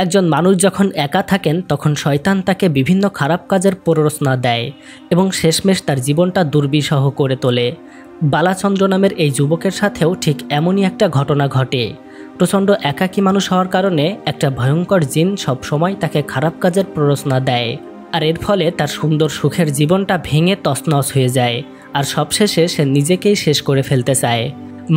একজন মানুষ যখন একা থাকেন তখন শয়তান তাকে বিভিন্ন খারাপ কাজের প্ররোচনা দেয় এবং শেষমেশ তার জীবনটা দুর্বিষহ করে তোলে। বালাচন্দ্র নামের এই যুবকের সাথেও ঠিক এমনই একটা ঘটনা ঘটে। প্রচণ্ড একাকী মানুষ হওয়ার কারণে একটা ভয়ঙ্কর জিন সব সময় তাকে খারাপ কাজের প্ররোচনা দেয়, আর এর ফলে তার সুন্দর সুখের জীবনটা ভেঙে তছনছ হয়ে যায়, আর সবশেষে সে নিজেকেই শেষ করে ফেলতে চায়।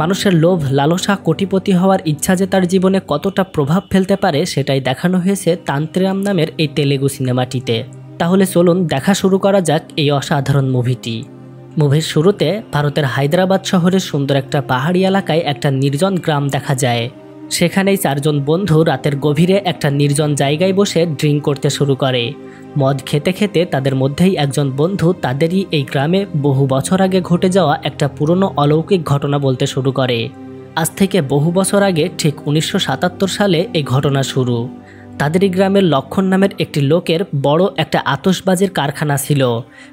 মানুষের লোভ, লালসা, কোটিপতি হওয়ার ইচ্ছা যে তার জীবনে কতটা প্রভাব ফেলতে পারে সেটাই দেখানো হয়েছে তান্ত্রিরাম নামের এই তেলেগু সিনেমাটিতে। তাহলে চলুন দেখা শুরু করা যাক এই অসাধারণ মুভিটি। মুভির শুরুতে ভারতের হায়দ্রাবাদ শহরের সুন্দর একটা পাহাড়ি এলাকায় একটা নির্জন গ্রাম দেখা যায়। সেখানেই চারজন বন্ধু রাতের গভীরে একটা নির্জন জায়গায় বসে ড্রিঙ্ক করতে শুরু করে। মদ খেতে খেতে তাদের মধ্যেই একজন বন্ধু তাদেরই এই গ্রামে বহু বছর আগে ঘটে যাওয়া একটা পুরনো অলৌকিক ঘটনা বলতে শুরু করে। আজ থেকে বহু বছর আগে ঠিক 1977 সালে এই ঘটনা শুরু। তাদেরই গ্রামের লক্ষণ নামের একটি লোকের বড় একটা আতশবাজির কারখানা ছিল।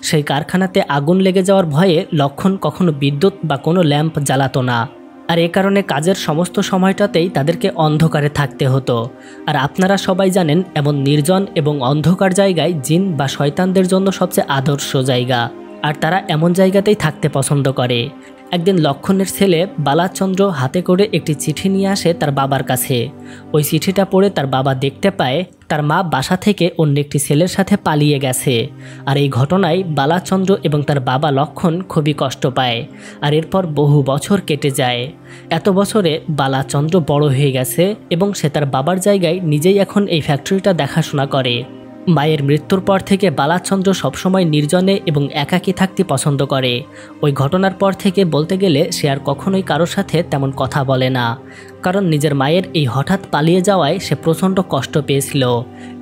সেই কারখানাতে আগুন লেগে যাওয়ার ভয়ে লক্ষণ কখনো বিদ্যুৎ বা কোনো ল্যাম্প জ্বালাতো না, আর এ কারণে কাজের সমস্ত সময়টাতেই তাদেরকে অন্ধকারে থাকতে হতো। আর আপনারা সবাই জানেন এমন নির্জন এবং অন্ধকার জায়গায় জিন বা শয়তানদের জন্য সবচেয়ে আদর্শ জায়গা, আর তারা এমন জায়গাতেই থাকতে পছন্দ করে। একদিন লক্ষণের ছেলে বালাচন্দ্র হাতে করে একটি চিঠি নিয়ে আসে তার বাবার কাছে। ওই চিঠিটা পড়ে তার বাবা দেখতে পায় তার মা বাসা থেকে অন্য একটি ছেলের সাথে পালিয়ে গেছে। আর এই ঘটনায় বালাচন্দ্র এবং তার বাবা লক্ষণ খুবই কষ্ট পায়। আর এরপর বহু বছর কেটে যায়। এত বছরে বালাচন্দ্র বড় হয়ে গেছে এবং সে তার বাবার জায়গায় নিজেই এখন এই ফ্যাক্টরিটা দেখাশোনা করে। মায়ের মৃত্যুর পর থেকে বালাচন্দ্র সবসময় নির্জনে এবং একাকী থাকতে পছন্দ করে। ওই ঘটনার পর থেকে বলতে গেলে সে আর কখনোই কারোর সাথে তেমন কথা বলে না, কারণ নিজের মায়ের এই হঠাৎ পালিয়ে যাওয়ায় সে প্রচণ্ড কষ্ট পেয়েছিল।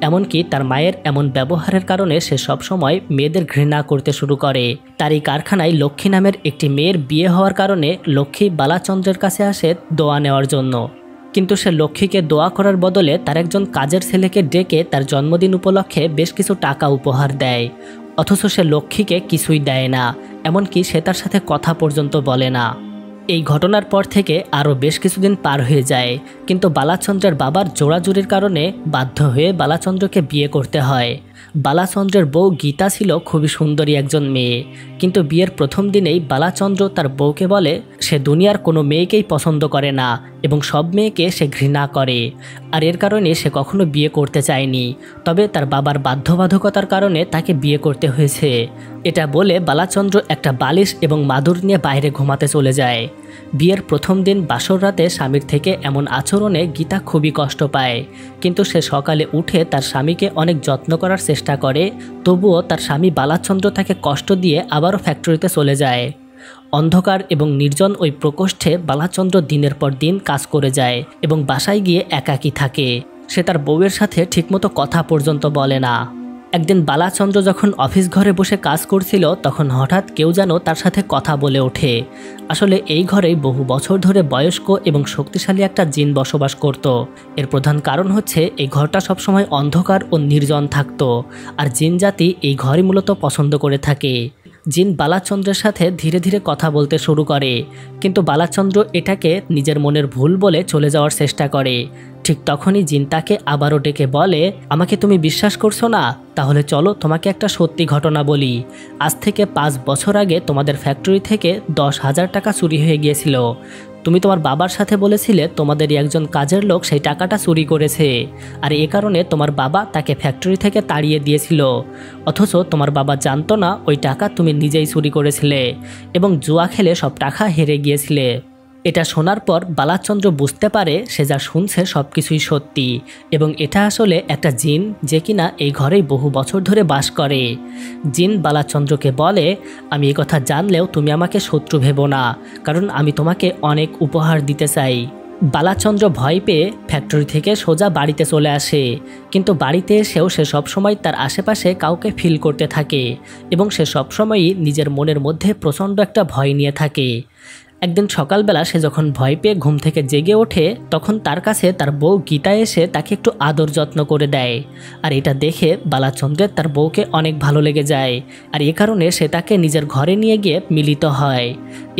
এমনকি তার মায়ের এমন ব্যবহারের কারণে সে সবসময় মেয়েদের ঘৃণা করতে শুরু করে। তার এই কারখানায় লক্ষ্মী নামের একটি মেয়ের বিয়ে হওয়ার কারণে লক্ষ্মী বালাচন্দ্রের কাছে আসে দোয়া নেওয়ার জন্য। কিন্তু সে লক্ষ্মীকে দোয়া করার বদলে তার একজন কাজের ছেলেকে ডেকে তার জন্মদিন উপলক্ষে বেশ কিছু টাকা উপহার দেয়। অথচ সে লক্ষ্মীকে কিছুই দেয় না, এমনকি সে তার সাথে কথা পর্যন্ত বলে না। এই ঘটনার পর থেকে আরও বেশ কিছুদিন পার হয়ে যায়, কিন্তু বালাচন্দ্রের বাবার জোড়াজুড়ির কারণে বাধ্য হয়ে বালাচন্দ্রকে বিয়ে করতে হয়। বালাচন্দ্রের বউ গীতা ছিল খুবই সুন্দরী একজন মেয়ে, কিন্তু বিয়ের প্রথম দিনেই বালাচন্দ্র তার বউকে বলে সে দুনিয়ার কোনো মেয়েকেই পছন্দ করে না এবং সব মেয়েকে সে ঘৃণা করে, আর এর কারণে সে কখনো বিয়ে করতে চায়নি। তবে তার বাবার বাধ্যবাধকতার কারণে তাকে বিয়ে করতে হয়েছে। এটা বলে বালাচন্দ্র একটা বালিশ এবং মাদুর নিয়ে বাইরে ঘুমাতে চলে যায়। বিয়ের প্রথম দিন বাসর রাতে স্বামীর থেকে এমন আচরণে গীতা খুবই কষ্ট পায়, কিন্তু সে সকালে উঠে তার স্বামীকে অনেক যত্ন করার চেষ্টা করে। তবুও তার স্বামী বালাচন্দ্র তাকে কষ্ট দিয়ে আবারও ফ্যাক্টরিতে চলে যায়। অন্ধকার এবং নির্জন ওই প্রকোষ্ঠে বালাচন্দ্র দিনের পর দিন কাজ করে যায় এবং বাসায় গিয়ে একাকী থাকে। সে তার বউয়ের সাথে ঠিকমতো কথা পর্যন্ত বলে না। একদিন বালাচন্দ্র যখন অফিস ঘরে বসে কাজ করছিল তখন হঠাৎ কেউ যেন তার সাথে কথা বলে ওঠে। আসলে এই ঘরেই বহু বছর ধরে বয়স্ক এবং শক্তিশালী একটা জিন বসবাস করত। এর প্রধান কারণ হচ্ছে এই ঘরটা সবসময় অন্ধকার ও নির্জন থাকতো, আর জিন জাতি এই ঘরই মূলত পছন্দ করে থাকে। জিন বালাচন্দ্রের সাথে ধীরে ধীরে কথা বলতে শুরু করে, কিন্তু বালাচন্দ্র এটাকে নিজের মনের ভুল বলে চলে যাওয়ার চেষ্টা করে। ঠিক তখনই জিন তাকে আবারও ডেকে বলে, আমাকে তুমি বিশ্বাস করছো না? তাহলে চলো তোমাকে একটা সত্যি ঘটনা বলি। আজ থেকে 5 বছর আগে তোমাদের ফ্যাক্টরি থেকে 10,000 টাকা চুরি হয়ে গিয়েছিল। তুমি তোমার বাবার সাথে বলেছিলে তোমাদেরই একজন কাজের লোক সেই টাকাটা চুরি করেছে, আর এ কারণে তোমার বাবা তাকে ফ্যাক্টরি থেকে তাড়িয়ে দিয়েছিল। অথচ তোমার বাবা জানতো না ওই টাকা তুমি নিজেই চুরি করেছিলে এবং জুয়া খেলে সব টাকা হেরে গিয়েছিলে। এটা শোনার পর বালাচন্দ্র বুঝতে পারে সে যা শুনছে সব কিছুই সত্যি এবং এটা আসলে একটা জিন যে কিনা এই ঘরেই বহু বছর ধরে বাস করে। জিন বালাচন্দ্রকে বলে, আমি এই কথা জানলেও তুমি আমাকে শত্রু ভেবো না, কারণ আমি তোমাকে অনেক উপহার দিতে চাই। বালাচন্দ্র ভয় পেয়ে ফ্যাক্টরি থেকে সোজা বাড়িতে চলে আসে, কিন্তু বাড়িতে এসেও সে সবসময় তার আশেপাশে কাউকে ফিল করতে থাকে এবং সে সবসময়ই নিজের মনের মধ্যে প্রচণ্ড একটা ভয় নিয়ে থাকে। একদিন সকালবেলা সে যখন ভয় পেয়ে ঘুম থেকে জেগে ওঠে তখন তার কাছে তার বউ গীতা এসে তাকে একটু আদর যত্ন করে দেয়, আর এটা দেখে বালাচন্দ্রের তার বউকে অনেক ভালো লেগে যায়, আর এ কারণে সে তাকে নিজের ঘরে নিয়ে গিয়ে মিলিত হয়।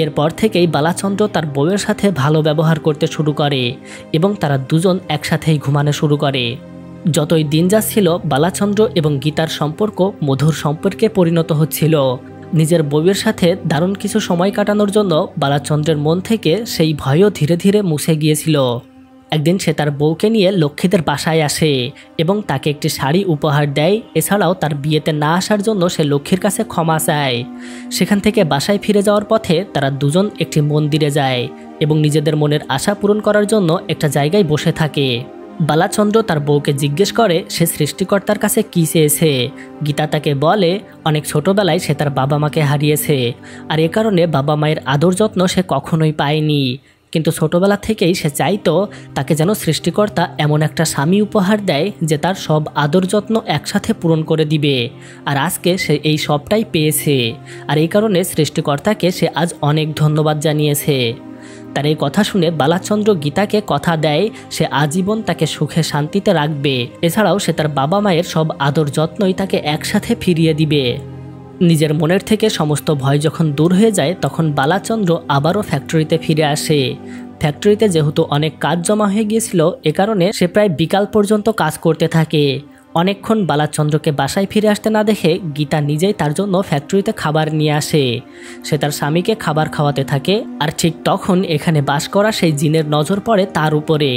এরপর থেকেই বালাচন্দ্র তার বউয়ের সাথে ভালো ব্যবহার করতে শুরু করে এবং তারা দুজন একসাথেই ঘুমানো শুরু করে। যতই দিন যাচ্ছিল বালাচন্দ্র এবং গীতার সম্পর্ক মধুর সম্পর্কে পরিণত হচ্ছিল। নিজের বউয়ের সাথে দারুণ কিছু সময় কাটানোর জন্য বালাচন্দ্রের মন থেকে সেই ভয়ও ধীরে ধীরে মুছে গিয়েছিল। একদিন সে তার বউকে নিয়ে লক্ষ্মীদের বাসায় আসে এবং তাকে একটি শাড়ি উপহার দেয়। এছাড়াও তার বিয়েতে না আসার জন্য সে লক্ষ্মীর কাছে ক্ষমা চায়। সেখান থেকে বাসায় ফিরে যাওয়ার পথে তারা দুজন একটি মন্দিরে যায় এবং নিজেদের মনের আশা পূরণ করার জন্য একটা জায়গায় বসে থাকে। বালাচন্দ্র তার বউকে জিজ্ঞেস করে সে সৃষ্টিকর্তার কাছে কী চেয়েছে। গীতা তাকে বলে অনেক ছোটবেলায় সে তার বাবা মাকে হারিয়েছে, আর এ কারণে বাবা মায়ের আদর যত্ন সে কখনোই পায়নি। কিন্তু ছোটবেলা থেকেই সে চাইতো তাকে যেন সৃষ্টিকর্তা এমন একটা স্বামী উপহার দেয় যে তার সব আদর যত্ন একসাথে পূরণ করে দিবে। আর আজকে সে এই সবটাই পেয়েছে, আর এই কারণে সৃষ্টিকর্তাকে সে আজ অনেক ধন্যবাদ জানিয়েছে। তার এই কথা শুনে বালাচন্দ্র গীতাকে কথা দেয় সে আজীবন তাকে সুখে শান্তিতে রাখবে। এছাড়াও সে তার বাবা মায়ের সব আদর যত্নই তাকে একসাথে ফিরিয়ে দিবে। নিজের মনের থেকে সমস্ত ভয় যখন দূর হয়ে যায় তখন বালাচন্দ্র আবারও ফ্যাক্টরিতে ফিরে আসে। ফ্যাক্টরিতে যেহেতু অনেক কাজ জমা হয়ে গিয়েছিল, এ কারণে সে প্রায় বিকাল পর্যন্ত কাজ করতে থাকে। অনেকক্ষণ বালাচন্দ্রকে বাসায় ফিরে আসতে না দেখে গীতা নিজেই তার জন্য ফ্যাক্টরিতে খাবার নিয়ে আসে। সে তার স্বামীকে খাবার খাওয়াতে থাকে, আর ঠিক তখন এখানে বাস করা সেই জিনের নজর পড়ে তার উপরে।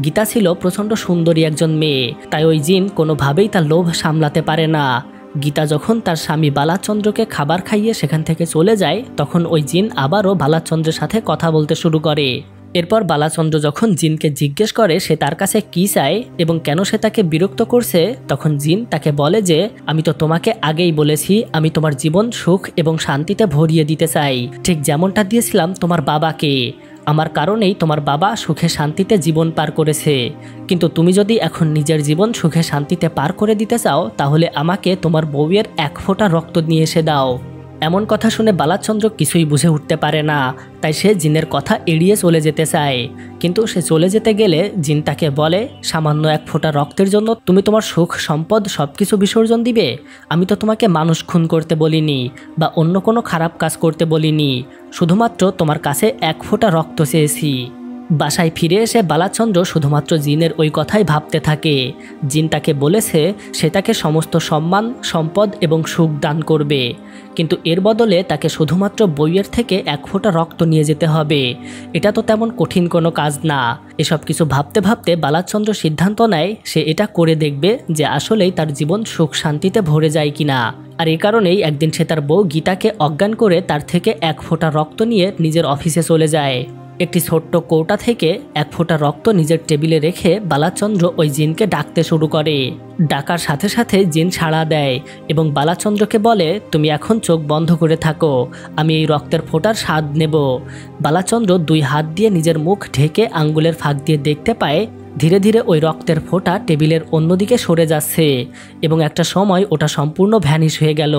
গীতা ছিল প্রচণ্ড সুন্দরী একজন মেয়ে, তাই ওই জিন কোনোভাবেই তার লোভ সামলাতে পারে না। গীতা যখন তার স্বামী বালাচন্দ্রকে খাবার খাইয়ে সেখান থেকে চলে যায় তখন ওই জিন আবারও বালাচন্দ্রের সাথে কথা বলতে শুরু করে। এরপর বালাচন্দ্র যখন জিনকে জিজ্ঞেস করে সে তার কাছে কী চায় এবং কেন সে তাকে বিরক্ত করছে, তখন জিন তাকে বলে যে আমি তো তোমাকে আগেই বলেছি আমি তোমার জীবন সুখ এবং শান্তিতে ভরিয়ে দিতে চাই, ঠিক যেমনটা দিয়েছিলাম তোমার বাবাকে। আমার কারণেই তোমার বাবা সুখে শান্তিতে জীবন পার করেছে, কিন্তু তুমি যদি এখন নিজের জীবন সুখে শান্তিতে পার করে দিতে চাও তাহলে আমাকে তোমার বউয়ের এক ফোঁটা রক্ত নিয়ে এসে দাও। এমন কথা শুনে বালাচন্দ্র কিছুই বুঝে উঠতে পারে না, তাই সে জিনের কথা এড়িয়ে চলে যেতে চায়। কিন্তু সে চলে যেতে গেলে জিন তাকে বলে সামান্য এক ফোঁটা রক্তের জন্য তুমি তোমার সুখ সম্পদ সবকিছু বিসর্জন দিবে? আমি তো তোমাকে মানুষ খুন করতে বলিনি বা অন্য কোনো খারাপ কাজ করতে বলিনি, শুধুমাত্র তোমার কাছে এক ফোঁটা রক্ত চেয়েছি। বাসায় ফিরে এসে বালাচন্দ্র শুধুমাত্র জিনের ওই কথাই ভাবতে থাকে। জিন তাকে বলেছে সে তাকে সমস্ত সম্মান সম্পদ এবং সুখ দান করবে, কিন্তু এর বদলে তাকে শুধুমাত্র বইয়ের থেকে এক ফোঁটা রক্ত নিয়ে যেতে হবে। এটা তো তেমন কঠিন কোনো কাজ না। এসব কিছু ভাবতে ভাবতে বালাচন্দ্র সিদ্ধান্ত নেয় সে এটা করে দেখবে যে আসলেই তার জীবন সুখ শান্তিতে ভরে যায় কিনা। আর এই কারণেই একদিন সে তার বউ গীতাকে অজ্ঞান করে তার থেকে এক ফোঁটা রক্ত নিয়ে নিজের অফিসে চলে যায়। একটি ছোট্ট কৌটা থেকে এক ফোঁটা রক্ত নিজের টেবিলে রেখে বালাচন্দ্র ওই জিনকে ডাকতে শুরু করে। ডাকার সাথে সাথে জিন সাড়া দেয় এবং বালাচন্দ্রকে বলে তুমি এখন চোখ বন্ধ করে থাকো, আমি এই রক্তের ফোঁটার স্বাদ নেব। বালাচন্দ্র দুই হাত দিয়ে নিজের মুখ ঢেকে আঙ্গুলের ফাঁক দিয়ে দেখতে পায় ধীরে ধীরে ওই রক্তের ফোঁটা টেবিলের অন্যদিকে সরে যাচ্ছে এবং একটা সময় ওটা সম্পূর্ণ ভ্যানিশ হয়ে গেল।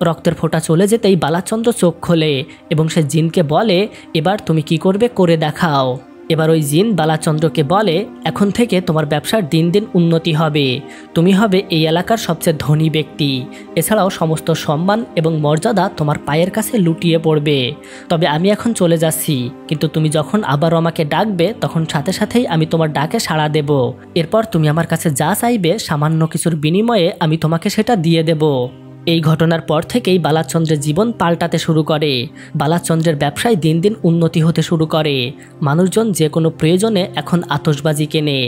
রক্তের ফোঁটা চলে যেতেই বালাচন্দ্র চোখ খোলে এবং সে জিনকে বলে এবার তুমি কি করবে করে দেখাও। এবার ওই জিন বালাচন্দ্রকে বলে এখন থেকে তোমার ব্যবসার দিন দিন উন্নতি হবে, তুমি হবে এই এলাকার সবচেয়ে ধনী ব্যক্তি, এছাড়াও সমস্ত সম্মান এবং মর্যাদা তোমার পায়ের কাছে লুটিয়ে পড়বে। তবে আমি এখন চলে যাচ্ছি, কিন্তু তুমি যখন আবারও আমাকে ডাকবে তখন সাথে সাথেই আমি তোমার ডাকে সাড়া দেব। এরপর তুমি আমার কাছে যা চাইবে সামান্য কিছুর বিনিময়ে আমি তোমাকে সেটা দিয়ে দেব। এই ঘটনার পর থেকেই বালাচন্দ্রের জীবন পাল্টাতে শুরু করে। বালাচন্দ্রের ব্যবসায় দিন দিন উন্নতি হতে শুরু করে। মানুষজন যে কোনো প্রয়োজনে এখন আতশবাজি কেনে।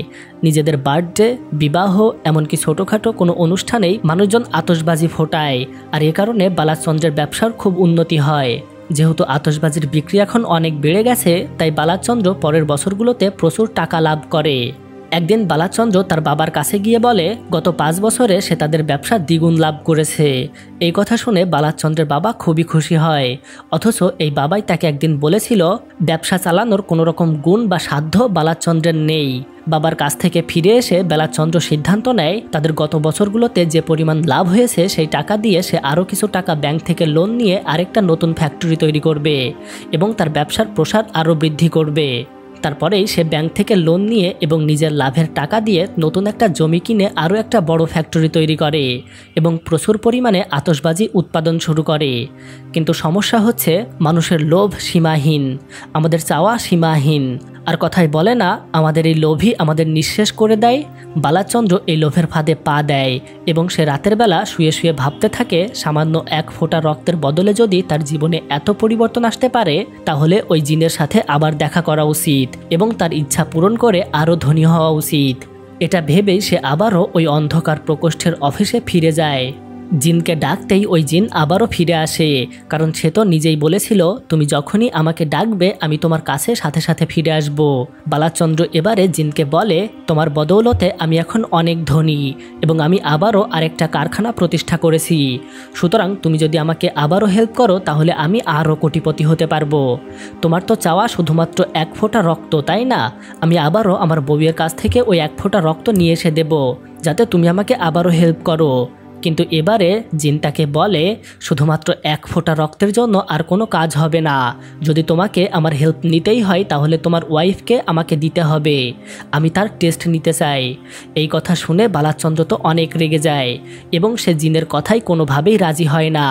নিজেদের বার্থডে, বিবাহ, এমনকি ছোটোখাটো কোনো অনুষ্ঠানেই মানুষজন আতশবাজি ফোটায়। আর এ কারণে বালাচন্দ্রের ব্যবসার খুব উন্নতি হয়। যেহেতু আতশবাজির বিক্রি এখন অনেক বেড়ে গেছে, তাই বালাচন্দ্র পরের বছরগুলোতে প্রচুর টাকা লাভ করে। একদিন বালাচন্দ্র তার বাবার কাছে গিয়ে বলে গত 5 বছরে সে তাদের ব্যবসা দ্বিগুণ লাভ করেছে। এই কথা শুনে বালাচন্দ্রের বাবা খুবই খুশি হয়। অথচ এই বাবাই তাকে একদিন বলেছিল ব্যবসা চালানোর কোনো রকম গুণ বা সাধ্য বালাচন্দ্রের নেই। বাবার কাছ থেকে ফিরে এসে বালাচন্দ্র সিদ্ধান্ত নেয় তাদের গত বছরগুলোতে যে পরিমাণ লাভ হয়েছে সেই টাকা দিয়ে সে আরও কিছু টাকা ব্যাংক থেকে লোন নিয়ে আরেকটা নতুন ফ্যাক্টরি তৈরি করবে এবং তার ব্যবসার প্রসার আরও বৃদ্ধি করবে। তারপরেই সে ব্যাংক থেকে লোন নিয়ে এবং নিজের লাভের টাকা দিয়ে নতুন একটা জমি কিনে আরও একটা বড় ফ্যাক্টরি তৈরি করে এবং প্রচুর পরিমাণে আতশবাজি উৎপাদন শুরু করে। কিন্তু সমস্যা হচ্ছে মানুষের লোভ সীমাহীন, আমাদের চাওয়া সীমাহীন। আর কথায় বলে না, আমাদের এই লোভই আমাদের নিঃশেষ করে দেয়। বালাচন্দ্র এই লোভের ফাঁদে পা দেয় এবং সে রাতের বেলা শুয়ে শুয়ে ভাবতে থাকে, সামান্য এক ফোঁটা রক্তের বদলে যদি তার জীবনে এত পরিবর্তন আসতে পারে, তাহলে ওই জিনের সাথে আবার দেখা করা উচিত এবং তার ইচ্ছা পূরণ করে আরও ধনী হওয়া উচিত। এটা ভেবেই সে আবারও ওই অন্ধকার প্রকোষ্ঠের অফিসে ফিরে যায়। জিনকে ডাকতেই ওই জিন আবারও ফিরে আসে, কারণ সে তো নিজেই বলেছিল, তুমি যখনই আমাকে ডাকবে আমি তোমার কাছে সাথে সাথে ফিরে আসব। বালাচন্দ্র এবারে জিনকে বলে, তোমার বদৌলতে আমি এখন অনেক ধনী এবং আমি আবারও আরেকটা কারখানা প্রতিষ্ঠা করেছি। সুতরাং তুমি যদি আমাকে আবারও হেল্প করো তাহলে আমি আরও কোটিপতি হতে পারবো। তোমার তো চাওয়া শুধুমাত্র এক ফোঁটা রক্ত, তাই না? আমি আবারও আমার বউয়ের কাছ থেকে ওই এক ফোঁটা রক্ত নিয়ে এসে দেব, যাতে তুমি আমাকে আবারও হেল্প করো। কিন্তু এবারে জিনটাকে বলে, শুধুমাত্র এক ফোঁটা রক্তের জন্য আর কোনো কাজ হবে না। যদি তোমাকে আমার হেল্প নিতেই হয় তাহলে তোমার ওয়াইফকে আমাকে দিতে হবে। আমি তার টেস্ট নিতে চাই। এই কথা শুনে বালাচন্দ্র তো অনেক রেগে যায় এবং সে জিনের কথাই কোনোভাবেই রাজি হয় না।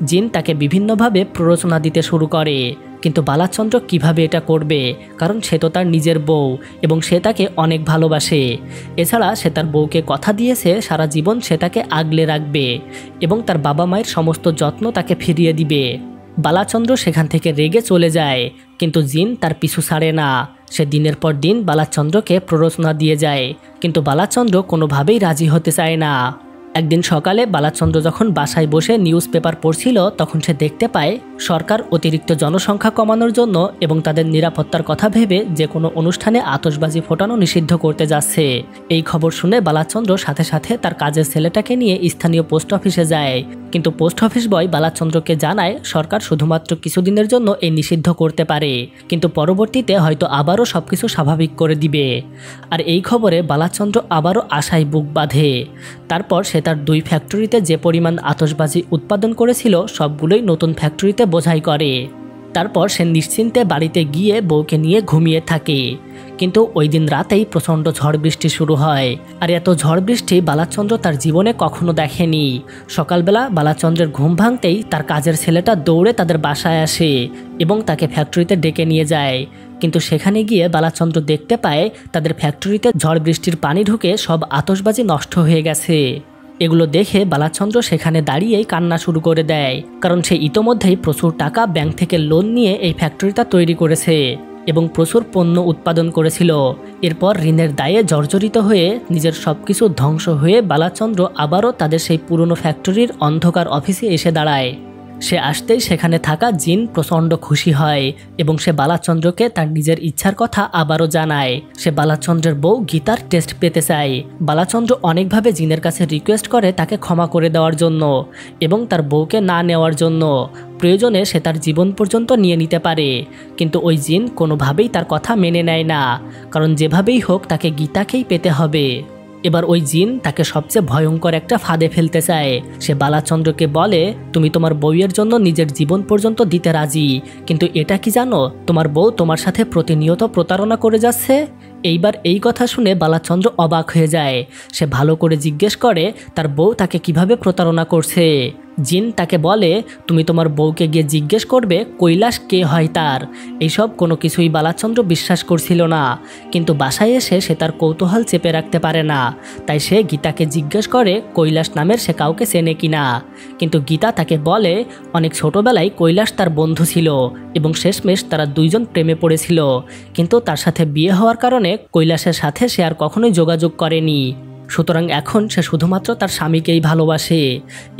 জিন তাকে বিভিন্নভাবে প্ররোচনা দিতে শুরু করে, কিন্তু বালাচন্দ্র কিভাবে এটা করবে, কারণ সে তো তার নিজের বউ এবং সে তাকে অনেক ভালোবাসে। এছাড়া সে তার বউকে কথা দিয়েছে সারা জীবন সে তাকে আগলে রাখবে এবং তার বাবা মায়ের সমস্ত যত্ন তাকে ফিরিয়ে দিবে। বালাচন্দ্র সেখান থেকে রেগে চলে যায়, কিন্তু জিন তার পিছু ছাড়ে না। সে দিনের পর দিন বালাচন্দ্রকে প্ররোচনা দিয়ে যায়, কিন্তু বালাচন্দ্র কোনোভাবেই রাজি হতে চায় না। একদিন সকালে বালাচন্দ্র যখন বাসায় বসে নিউজ পেপার পড়ছিল, তখন সে দেখতে পায় সরকার অতিরিক্ত জনসংখ্যা কমানোর জন্য এবং তাদের নিরাপত্তার কথা ভেবে যে কোনো অনুষ্ঠানে আতশবাজি ফোটানো নিষিদ্ধ করতে যাচ্ছে। এই খবর শুনে বালাচন্দ্র সাথে সাথে তার কাজের ছেলেটাকে নিয়ে স্থানীয় পোস্ট অফিসে যায়, কিন্তু পোস্ট অফিস বয় বালাচন্দ্রকে জানায় সরকার শুধুমাত্র কিছুদিনের জন্য এই নিষিদ্ধ করতে পারে, কিন্তু পরবর্তীতে হয়তো আবারও সবকিছু স্বাভাবিক করে দিবে। আর এই খবরে বালাচন্দ্র আবারও আশায় বুক বাঁধে। তারপর সে তার 2 ফ্যাক্টরিতে যে পরিমাণ আতশবাজি উৎপাদন করেছিল সবগুলোই নতুন ফ্যাক্টরিতে বোঝাই করে। তারপর সে নিশ্চিন্তে বাড়িতে গিয়ে বউকে নিয়ে ঘুমিয়ে থাকে। কিন্তু ওই দিন রাতেই প্রচণ্ড ঝড় বৃষ্টি শুরু হয়, আর এত ঝড় বৃষ্টি বালাচন্দ্র তার জীবনে কখনো দেখেনি। সকালবেলা বালাচন্দ্রের ঘুম ভাঙতেই তার কাজের ছেলেটা দৌড়ে তাদের বাসায় আসে এবং তাকে ফ্যাক্টরিতে ডেকে নিয়ে যায়। কিন্তু সেখানে গিয়ে বালাচন্দ্র দেখতে পায় তাদের ফ্যাক্টরিতে ঝড় বৃষ্টির পানি ঢুকে সব আতশবাজি নষ্ট হয়ে গেছে। এগুলো দেখে বালাচন্দ্র সেখানে দাঁড়িয়েই কান্না শুরু করে দেয়, কারণ সে ইতোমধ্যেই প্রচুর টাকা ব্যাংক থেকে লোন নিয়ে এই ফ্যাক্টরিটা তৈরি করেছে এবং প্রচুর পণ্য উৎপাদন করেছিল। এরপর ঋণের দায়ে জর্জরিত হয়ে নিজের সবকিছু ধ্বংস হয়ে বালাচন্দ্র আবারও তাদের সেই পুরনো ফ্যাক্টরির অন্ধকার অফিসে এসে দাঁড়ায়। সে আসতেই সেখানে থাকা জিন প্রচণ্ড খুশি হয় এবং সে বালাচন্দ্রকে তার নিজের ইচ্ছার কথা আবারও জানায়। সে বালাচন্দ্রের বউ গীতার টেস্ট পেতে চায়। বালাচন্দ্র অনেকভাবে জিনের কাছে রিকোয়েস্ট করে তাকে ক্ষমা করে দেওয়ার জন্য এবং তার বউকে না নেওয়ার জন্য। প্রয়োজনে সে তার জীবন পর্যন্ত নিয়ে নিতে পারে, কিন্তু ওই জিন কোনোভাবেই তার কথা মেনে নেয় না, কারণ যেভাবেই হোক তাকে গীতাকেই পেতে হবে। এবার ওই জিন তাকে সবচেয়ে ভয়ঙ্কর একটা ফাঁদে ফেলতে চায়। সে বালাচন্দ্রকে বলে, তুমি তোমার বউয়ের জন্য নিজের জীবন পর্যন্ত দিতে রাজি, কিন্তু এটা কি জানো তোমার বউ তোমার সাথে প্রতিনিয়ত প্রতারণা করে যাচ্ছে। এইবার এই কথা শুনে বালাচন্দ্র অবাক হয়ে যায়। সে ভালো করে জিজ্ঞেস করে তার বউ তাকে কিভাবে প্রতারণা করছে। জিন তাকে বলে, তুমি তোমার বউকে গিয়ে জিজ্ঞেস করবে কৈলাস কে হয় তার। এইসব কোনো কিছুই বালাচন্দ্র বিশ্বাস করছিল না, কিন্তু বাসায় এসে সে তার কৌতূহল চেপে রাখতে পারে না। তাই সে গীতাকে জিজ্ঞেস করে কৈলাস নামের সে কাউকে চেনে কিনা। কিন্তু গীতা তাকে বলে, অনেক ছোটবেলায় কৈলাস তার বন্ধু ছিল এবং শেষমেশ তারা দুইজন প্রেমে পড়েছিল, কিন্তু তার সাথে বিয়ে হওয়ার কারণে কৈলাসের সাথে সে আর কখনোই যোগাযোগ করেনি। সুতরাং এখন সে শুধুমাত্র তার স্বামীকেই ভালোবাসে।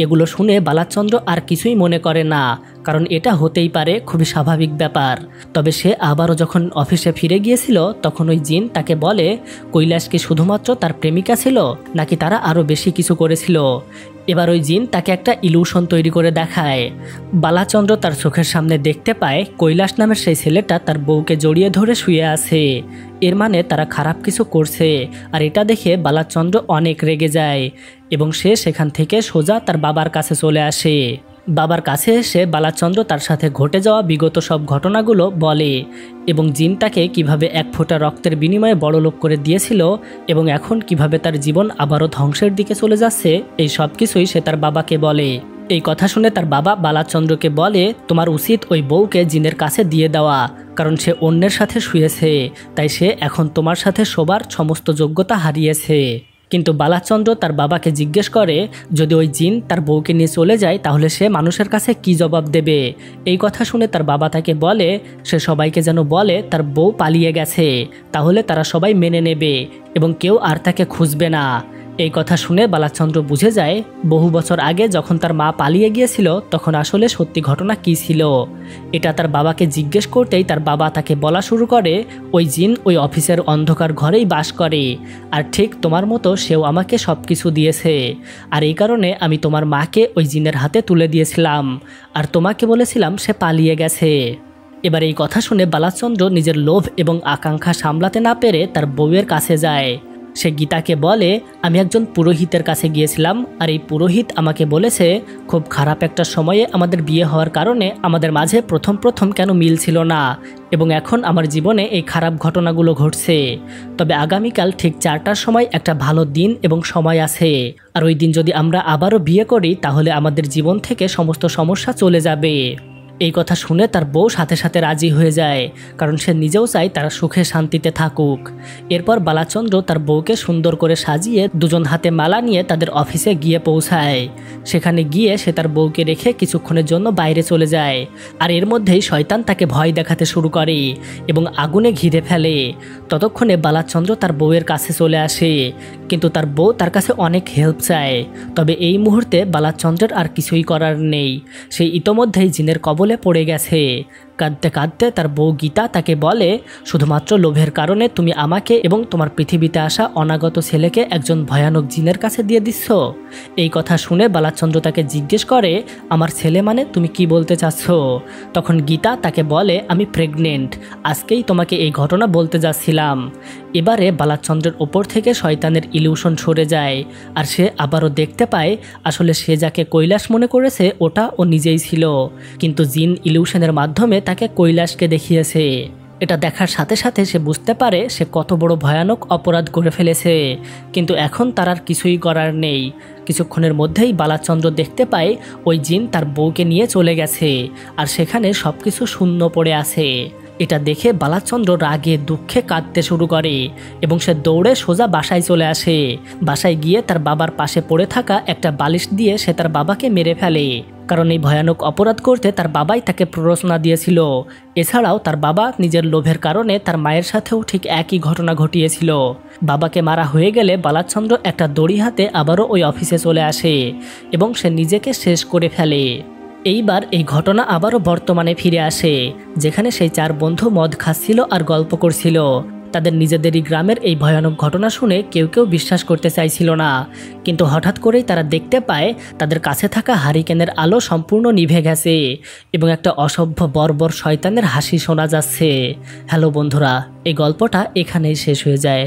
এগুলো শুনে বালাচন্দ্র আর কিছুই মনে করে না, কারণ এটা হতেই পারে, খুবই স্বাভাবিক ব্যাপার। তবে সে আবারও যখন অফিসে ফিরে গিয়েছিল তখন ওই জিন তাকে বলে, কৈলাস কি শুধুমাত্র তার প্রেমিকা ছিল নাকি তারা আরও বেশি কিছু করেছিল। এবার ওই জিন তাকে একটা ইলুশন তৈরি করে দেখায়। বালাচন্দ্র তার চোখের সামনে দেখতে পায় কৈলাস নামের সেই ছেলেটা তার বউকে জড়িয়ে ধরে শুয়ে আছে। এর মানে তারা খারাপ কিছু করছে, আর এটা দেখে বালাচন্দ্র অনেক রেগে যায় এবং সে সেখান থেকে সোজা তার বাবার কাছে চলে আসে। বাবার কাছে এসে বালাচন্দ্র তার সাথে ঘটে যাওয়া বিগত সব ঘটনাগুলো বলে এবং জিন তাকে কীভাবে এক ফোঁটা রক্তের বিনিময়ে বড়লোক করে দিয়েছিল এবং এখন কিভাবে তার জীবন আবারও ধ্বংসের দিকে চলে যাচ্ছে, এই সব কিছুই সে তার বাবাকে বলে। এই কথা শুনে তার বাবা বালাচন্দ্রকে বলে, তোমার উচিত ওই বউকে জিনের কাছে দিয়ে দেওয়া, কারণ সে অন্যের সাথে শুয়েছে, তাই সে এখন তোমার সাথে শোবার সমস্ত যোগ্যতা হারিয়েছে। কিন্তু বালাচন্দ্র তার বাবাকে জিজ্ঞেস করে, যদি ওই জিন তার বউকে নিয়ে চলে যায় তাহলে সে মানুষের কাছে কি জবাব দেবে। এই কথা শুনে তার বাবা তাকে বলে, সে সবাইকে যেন বলে তার বউ পালিয়ে গেছে, তাহলে তারা সবাই মেনে নেবে এবং কেউ আর তাকে খুঁজবে না। এই কথা শুনে বালাচন্দ্র বুঝে যায় বহু বছর আগে যখন তার মা পালিয়ে গিয়েছিল তখন আসলে সত্যি ঘটনা কী ছিল। এটা তার বাবাকে জিজ্ঞেস করতেই তার বাবা তাকে বলা শুরু করে, ওই জিন ওই অফিসের অন্ধকার ঘরেই বাস করে, আর ঠিক তোমার মতো সেও আমাকে সব কিছু দিয়েছে, আর এই কারণে আমি তোমার মাকে ওই জিনের হাতে তুলে দিয়েছিলাম, আর তোমাকে বলেছিলাম সে পালিয়ে গেছে। এবার এই কথা শুনে বালাচন্দ্র নিজের লোভ এবং আকাঙ্ক্ষা সামলাতে না পেরে তার বউয়ের কাছে যায়। সে গীতাকে বলে, আমি একজন পুরোহিতের কাছে গিয়েছিলাম, আর এই পুরোহিত আমাকে বলেছে খুব খারাপ একটা সময়ে আমাদের বিয়ে হওয়ার কারণে আমাদের মাঝে প্রথম প্রথম কেন মিল ছিল না, এবং এখন আমার জীবনে এই খারাপ ঘটনাগুলো ঘটছে। তবে আগামীকাল ঠিক 4টার সময় একটা ভালো দিন এবং সময় আছে, আর ওই দিন যদি আমরা আবারও বিয়ে করি তাহলে আমাদের জীবন থেকে সমস্ত সমস্যা চলে যাবে। এই কথা শুনে তার বউ সাথে সাথে রাজি হয়ে যায়, কারণ সে নিজেও চায় তারা সুখে শান্তিতে থাকুক। এরপর বালাচন্দ্র তার বউকে সুন্দর করে সাজিয়ে দুজন হাতে মালা নিয়ে তাদের অফিসে গিয়ে পৌঁছায়। সেখানে গিয়ে সে তার বউকে রেখে কিছুক্ষণের জন্য বাইরে চলে যায়, আর এর মধ্যেই শয়তান তাকে ভয় দেখাতে শুরু করে এবং আগুনে ঘিরে ফেলে। ততক্ষণে বালাচন্দ্র তার বউয়ের কাছে চলে আসে, কিন্তু তার বউ তার কাছে অনেক হেল্প চায়। তবে এই মুহূর্তে বালাচন্দ্রের আর কিছুই করার নেই, সে ইতোমধ্যেই জিনের কবলে পড়ে গেছে। কাঁদতে কাঁদতে তার বউ গীতা তাকে বলে, শুধুমাত্র লোভের কারণে তুমি আমাকে এবং তোমার পৃথিবীতে আসা অনাগত ছেলেকে একজন ভয়ানক জিনের কাছে দিয়ে দিচ্ছ। এই কথা শুনে বালাচন্দ্র তাকে জিজ্ঞেস করে, আমার ছেলে মানে তুমি কি বলতে চাচ্ছ? তখন গীতা তাকে বলে, আমি প্রেগনেন্ট, আজকেই তোমাকে এই ঘটনা বলতে যাচ্ছিলাম। এবারে বালাচন্দ্রের ওপর থেকে শয়তানের ইলিউশন সরে যায়, আর সে আবারও দেখতে পায় আসলে সে যাকে কৈলাস মনে করেছে ওটা ও নিজেই ছিল, কিন্তু জিন ইলিউশনের মাধ্যমে তাকে কৈলাসকে দেখিয়েছে। এটা দেখার সাথে সাথে সে বুঝতে পারে সে কত বড় ভয়ানক অপরাধ করে ফেলেছে, কিন্তু এখন তার আর কিছুই করার নেই। কিছুক্ষণের মধ্যেই বালাচন্দ্র দেখতে পায় ওই জিন তার বউকে নিয়ে চলে গেছে, আর সেখানে সব কিছু শূন্য পড়ে আছে। এটা দেখে বালাচন্দ্র রাগে দুঃখে কাঁদতে শুরু করে এবং সে দৌড়ে সোজা বাসায় চলে আসে। বাসায় গিয়ে তার বাবার পাশে পড়ে থাকা একটা বালিশ দিয়ে সে তার বাবাকে মেরে ফেলে, কারণ এই ভয়ানক অপরাধ করতে তার বাবাই তাকে প্ররোচনা দিয়েছিল। এছাড়াও তার বাবা নিজের লোভের কারণে তার মায়ের সাথেও ঠিক একই ঘটনা ঘটিয়েছিল। বাবাকে মারা হয়ে গেলে বালাচন্দ্র একটা দড়ি হাতে আবারও ওই অফিসে চলে আসে এবং সে নিজেকে শেষ করে ফেলে। এইবার এই ঘটনা আবারও বর্তমানে ফিরে আসে, যেখানে সেই 4 বন্ধু মদ খাচ্ছিল আর গল্প করছিল। তাদের নিজেদেরই গ্রামের এই ভয়ানক ঘটনা শুনে কেউ কেউ বিশ্বাস করতে চাইছিল না, কিন্তু হঠাৎ করেই তারা দেখতে পায় তাদের কাছে থাকা হারিকেনের আলো সম্পূর্ণ নিভে গেছে এবং একটা অসভ্য বর্বর শয়তানের হাসি শোনা যাচ্ছে। হ্যালো বন্ধুরা, এই গল্পটা এখানেই শেষ হয়ে যায়।